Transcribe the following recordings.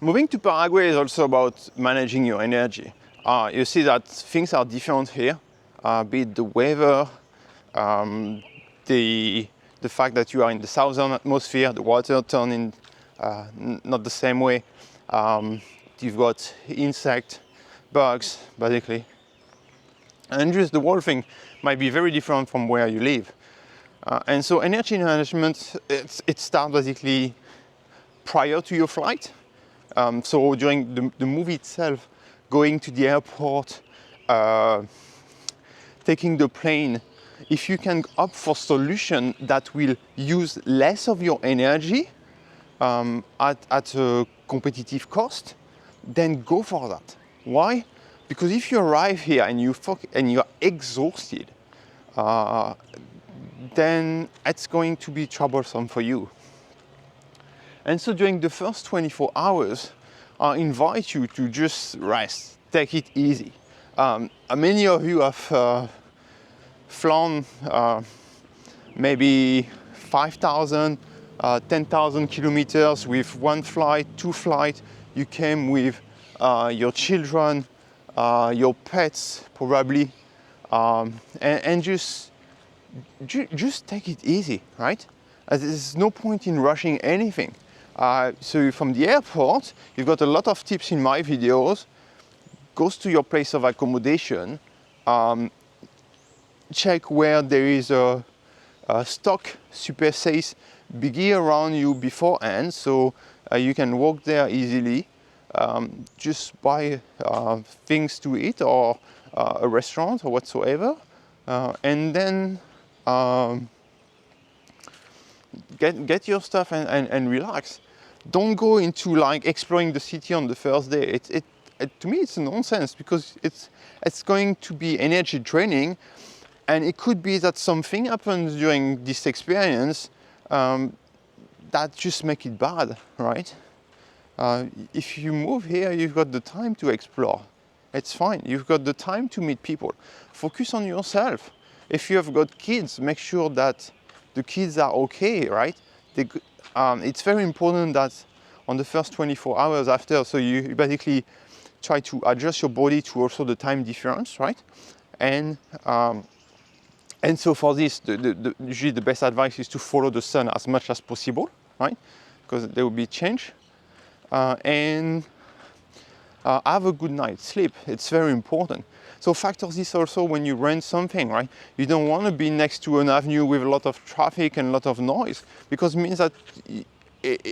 Moving to Paraguay is also about managing your energy. You see that things are different here, be it the weather, the fact that you are in the southern atmosphere, the water turning not the same way. You've got insect, bugs, basically. And just the whole thing might be very different from where you live. And so energy management, it starts basically prior to your flight. So during the move itself, going to the airport, taking the plane, if you can opt for solution that will use less of your energy at a competitive cost, then go for that. Why? Because if you arrive here and you're exhausted, then it's going to be troublesome for you. And so during the first 24 hours, I invite you to just rest, take it easy. Many of you have flown maybe 5,000, 10,000 kilometers with one flight, two flights. You came with your children, your pets probably, and just take it easy, right? There's no point in rushing anything. So from the airport, you've got a lot of tips in my videos. Goes to your place of accommodation, check where there is a stock super safe biggie around you beforehand, so you can walk there easily. Just buy things to eat or a restaurant or whatsoever, and then get your stuff and relax. Don't go into like exploring the city on the first day. To me, it's nonsense, because it's going to be energy draining, and it could be that something happens during this experience that just make it bad, right? If you move here, you've got the time to explore. It's fine. You've got the time to meet people. Focus on yourself. If you have got kids, make sure that the kids are okay, right? It's very important that on the first 24 hours after, so you basically try to adjust your body to also the time difference, right? And so for this, usually the best advice is to follow the sun as much as possible, right? Because there will be change. And have a good night's sleep. It's very important. So factor this also when you rent something, right? You don't want to be next to an avenue with a lot of traffic and a lot of noise, because it means that,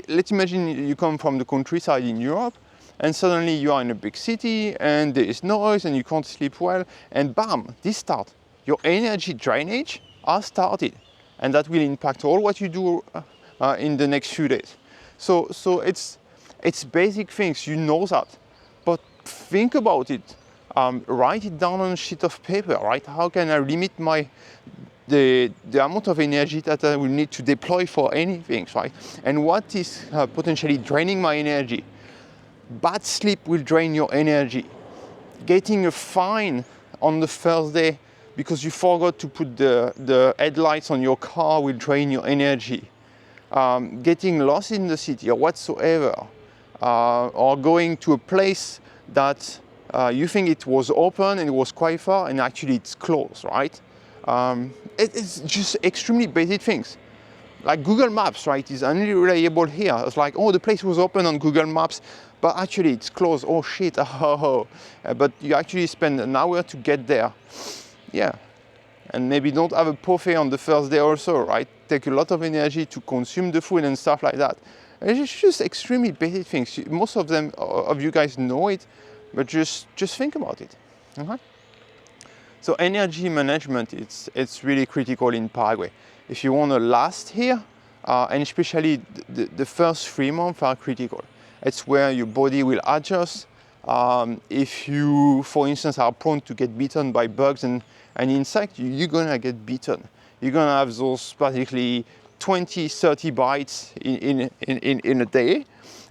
let's imagine you come from the countryside in Europe, and suddenly you are in a big city and there is noise and you can't sleep well, and bam, this starts. Your energy drainage has started, and that will impact all what you do in the next few days. So it's basic things, you know that, but think about it. Write it down on a sheet of paper, right? How can I limit the amount of energy that I will need to deploy for anything, right? And what is potentially draining my energy? Bad sleep will drain your energy. Getting a fine on the first day because you forgot to put the headlights on your car will drain your energy. Getting lost in the city or whatsoever, or going to a place that you think it was open and it was quite far and actually it's closed, right? It's just extremely basic things. Like Google Maps, right, is only reliable here. It's like, oh, the place was open on Google Maps, but actually it's closed. Oh shit, oh. But you actually spend an hour to get there. Yeah, and maybe don't have a buffet on the first day also, right? Take a lot of energy to consume the food and stuff like that. It's just extremely basic things. Most of you guys know it, but just think about it. Okay? So energy management, it's really critical in Paraguay. If you want to last here, and especially the first 3 months are critical. It's where your body will adjust. If you, for instance, are prone to get bitten by bugs and insects, you're gonna get bitten. You're gonna have those basically 20, 30 bites in a day,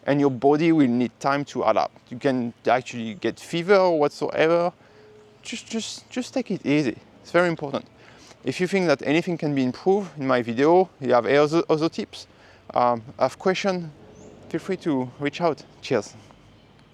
and your body will need time to adapt. You can actually get fever or whatsoever. Just take it easy. It's very important. If you think that anything can be improved in my video, you have other tips, have questions, feel free to reach out. Cheers.